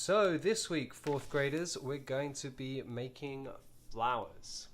So this week, fourth graders, we're going to be making flowers.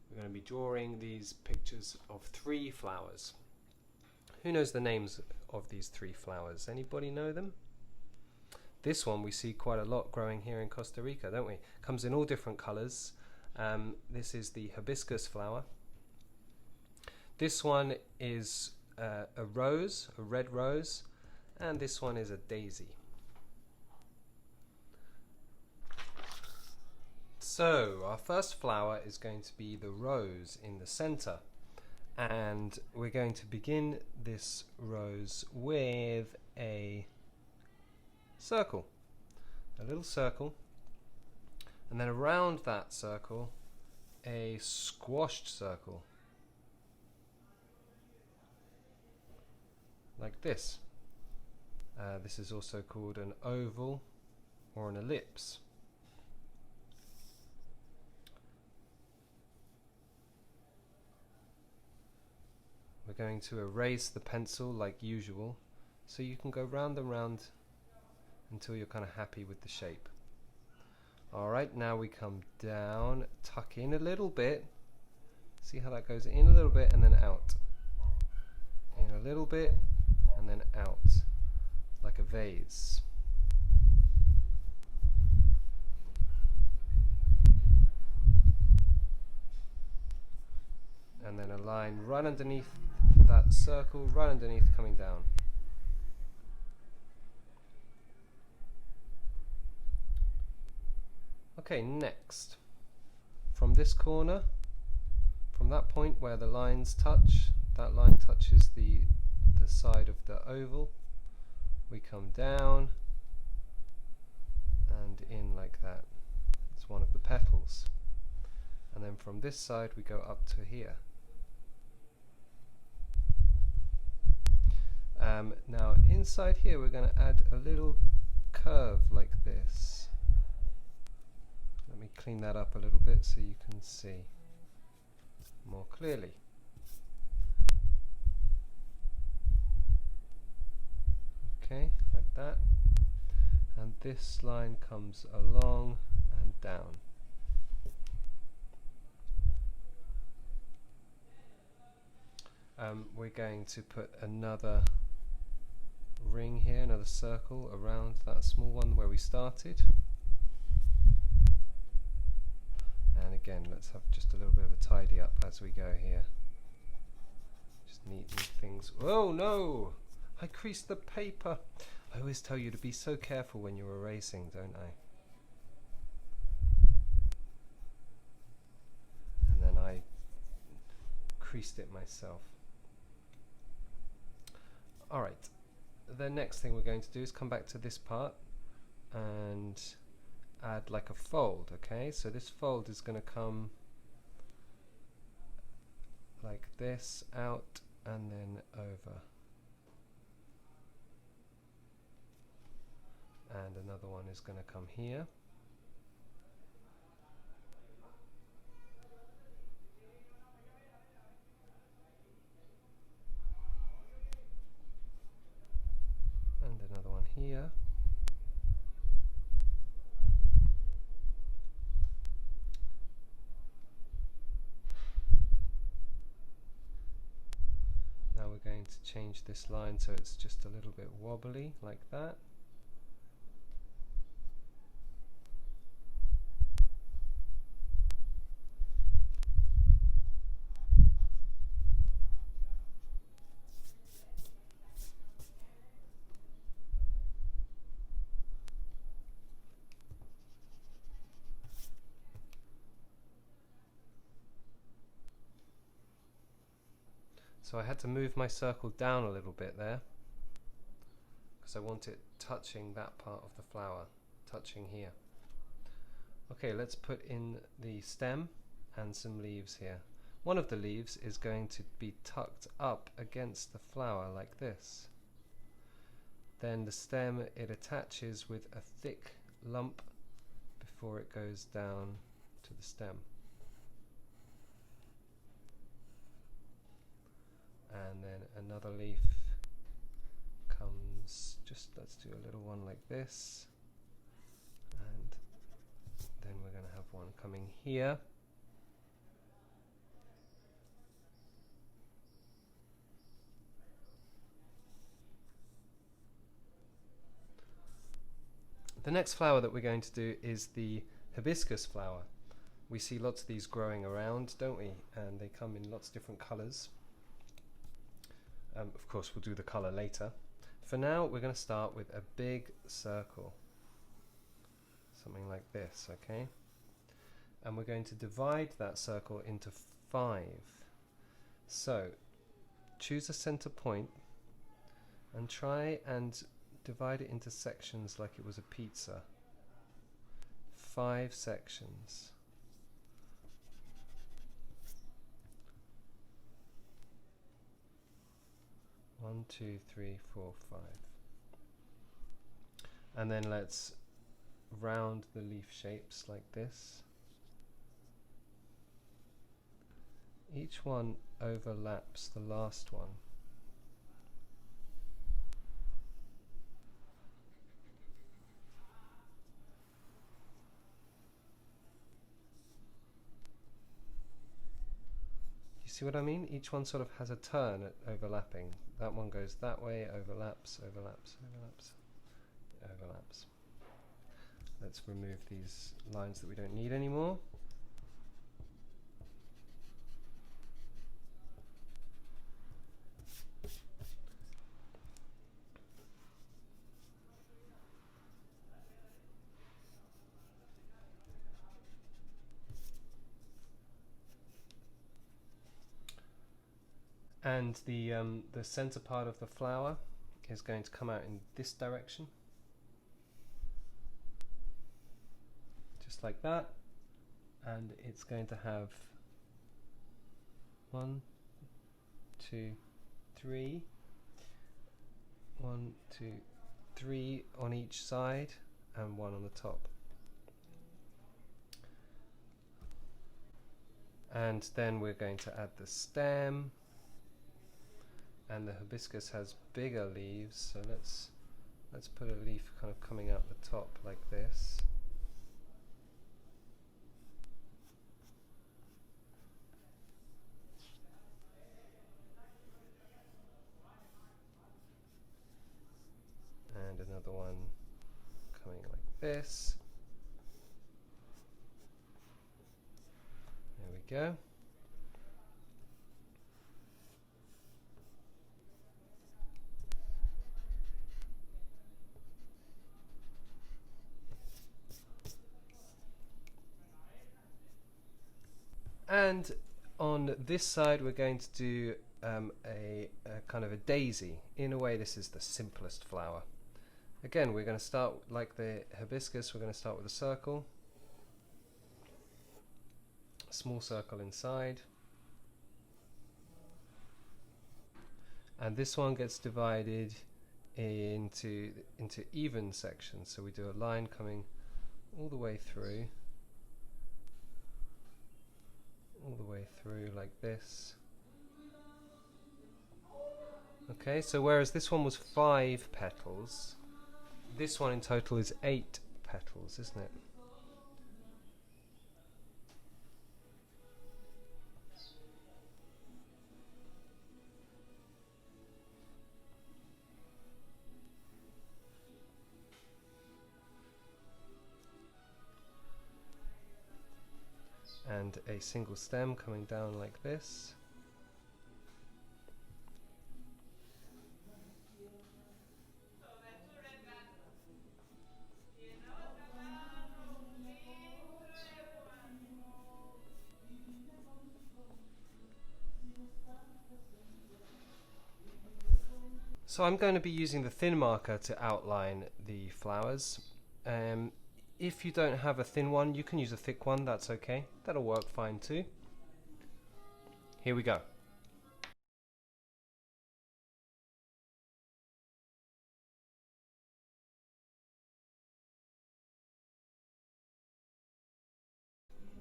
We're going to be drawing these pictures of 3 flowers. Who knows the names of these 3 flowers? Anybody know them? This one we see quite a lot growing here in Costa Rica, don't we? Comes in all different colors. This is the hibiscus flower. This one is a rose, a red rose, and this one is a daisy. So our first flower is going to be the rose in the center, and we're going to begin this rose with a circle, a little circle, and then around that circle a squashed circle like this. This is also called an oval or an ellipse. We're going to erase the pencil like usual, so you can go round and round until you're kind of happy with the shape. Alright, now we come down, tuck in a little bit. See how that goes in a little bit and then out. In a little bit and then out, like a vase. And then a line right underneath that circle, right underneath, coming down. Okay, next, from this corner, from that point where the lines touch, that line touches the side of the oval, we come down and in like that. It's one of the petals. And then from this side we go up to here. Now inside here we're going to add a little curve like this. Let me clean that up a little bit so you can see more clearly. Okay, like that. And this line comes along and down. We're going to put another ring here, another circle around that small one where we started. And again, let's have just a little bit of a tidy up as we go here. Just neaten things. Oh no! I creased the paper. I always tell you to be so careful when you're erasing, don't I? And then I creased it myself. Alright, the next thing we're going to do is come back to this part and add like a fold, okay? So this fold is going to come like this, out and then over. And another one is going to come here. And another one here. Now we're going to change this line so it's just a little bit wobbly like that. So I had to move my circle down a little bit there because I want it touching that part of the flower, touching here. Okay, let's put in the stem and some leaves here. One of the leaves is going to be tucked up against the flower like this. Then the stem, it attaches with a thick lump before it goes down to the stem. And then another leaf comes, just let's do a little one like this, coming here. The next flower that we're going to do is the hibiscus flower. We see lots of these growing around, don't we? And they come in lots of different colours. Of course, we'll do the colour later. For now, we're going to start with a big circle. Something like this, okay? And we're going to divide that circle into 5. So, choose a center point and try and divide it into sections like it was a pizza. 5 sections. One, 2, 3, 4, 5. And then let's round the leaf shapes like this. Each one overlaps the last one. See what I mean? Each one sort of has a turn at overlapping. That one goes that way, overlaps, overlaps, overlaps, overlaps. Let's remove these lines that we don't need anymore. And the center part of the flower is going to come out in this direction, just like that, and it's going to have 1, 2, 3, 1, 2, 3 on each side and 1 on the top. And then we're going to add the stem. And the hibiscus has bigger leaves, so let's put a leaf kind of coming out the top like this. And another one coming like this. There we go. And on this side we're going to do a kind of a daisy. In a way, this is the simplest flower. Again, we're going to start like the hibiscus. We're going to start with a circle, a small circle inside, and this one gets divided into even sections. So we do a line coming all the way through. All the way through like this. Okay, so whereas this one was 5 petals, this one in total is 8 petals, isn't it? And a single stem coming down like this. So I'm going to be using the thin marker to outline the flowers. If you don't have a thin one, you can use a thick one, that's okay. That'll work fine too. Here we go.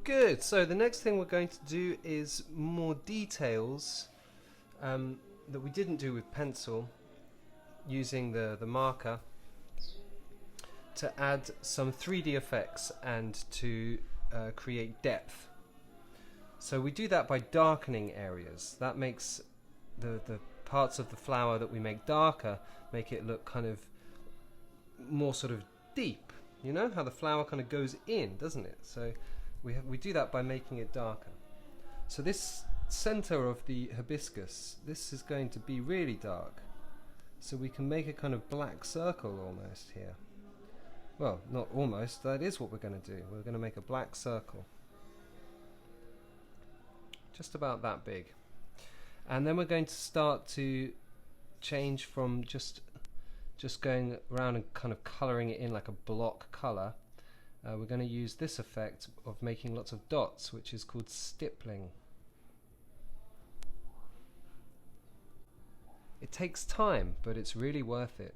Good, so the next thing we're going to do is more details that we didn't do with pencil, using the marker, to add some 3D effects and to create depth. So we do that by darkening areas. That makes the parts of the flower that we make darker, make it look kind of more sort of deep. You know how the flower kind of goes in, doesn't it? So we do that by making it darker. So this center of the hibiscus, this is going to be really dark. So we can make a kind of black circle almost here. Well, not almost, that is what we're going to do. We're going to make a black circle. Just about that big. And then we're going to start to change from just going around and kind of colouring it in like a block colour. We're going to use this effect of making lots of dots, which is called stippling. It takes time, but it's really worth it.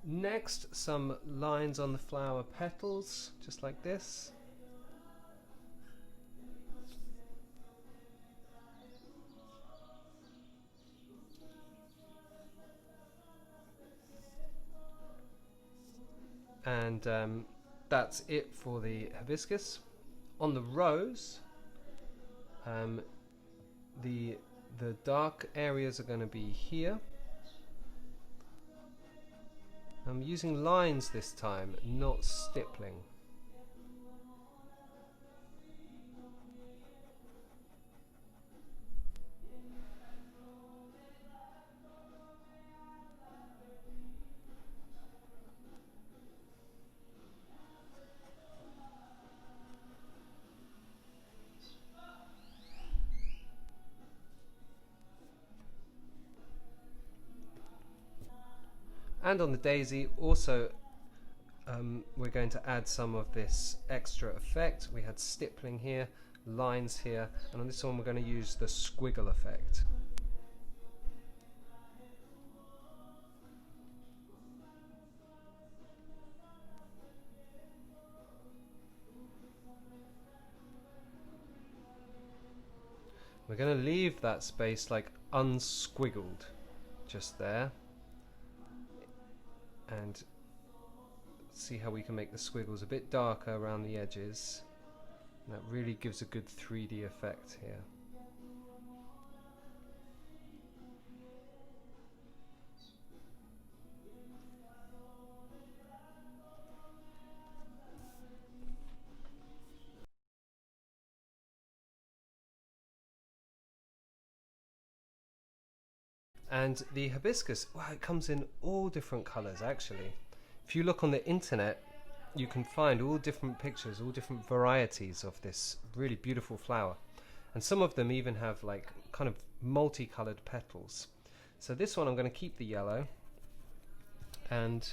Next, some lines on the flower petals, just like this. And that's it for the hibiscus. On the rose, the dark areas are going to be here. I'm using lines this time, not stippling. And on the daisy also we're going to add some of this extra effect. We had stippling here, lines here, and on this one we're going to use the squiggle effect. We're going to leave that space like unsquiggled just there. And see how we can make the squiggles a bit darker around the edges. And that really gives a good 3D effect here. And the hibiscus, wow, it comes in all different colours actually. If you look on the internet, you can find all different pictures, all different varieties of this really beautiful flower. And some of them even have like kind of multicoloured petals. So this one I'm going to keep the yellow and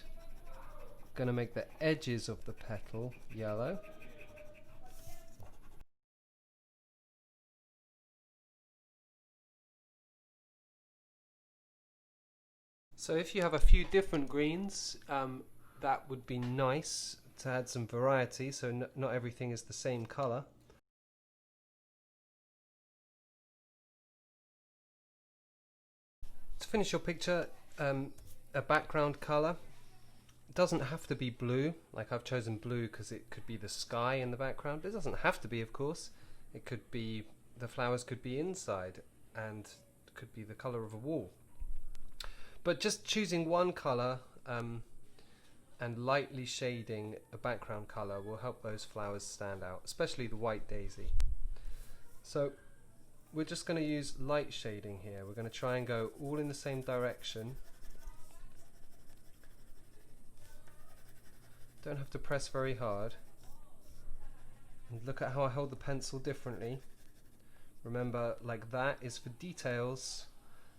going to make the edges of the petal yellow. So if you have a few different greens, that would be nice to add some variety, so not everything is the same colour. To finish your picture, a background colour. It doesn't have to be blue, like I've chosen blue because it could be the sky in the background. It doesn't have to be, of course. It could be, the flowers could be inside and it could be the colour of a wall. But just choosing one colour and lightly shading a background colour will help those flowers stand out, especially the white daisy. So we're just going to use light shading here. We're going to try and go all in the same direction. Don't have to press very hard. And look at how I hold the pencil differently. Remember, like that is for details,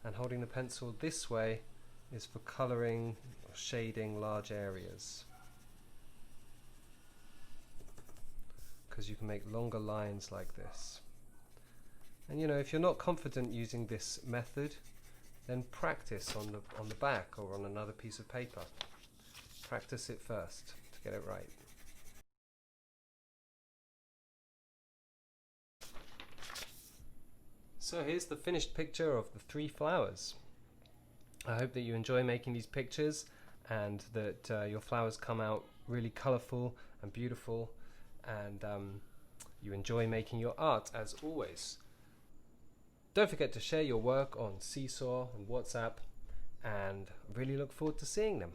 and holding the pencil this way is for colouring or shading large areas. Because you can make longer lines like this. And you know, if you're not confident using this method, then practice on the back or on another piece of paper. Practice it first to get it right. So here's the finished picture of the 3 flowers. I hope that you enjoy making these pictures, and that your flowers come out really colourful and beautiful, and you enjoy making your art as always. Don't forget to share your work on Seesaw and WhatsApp, and really look forward to seeing them.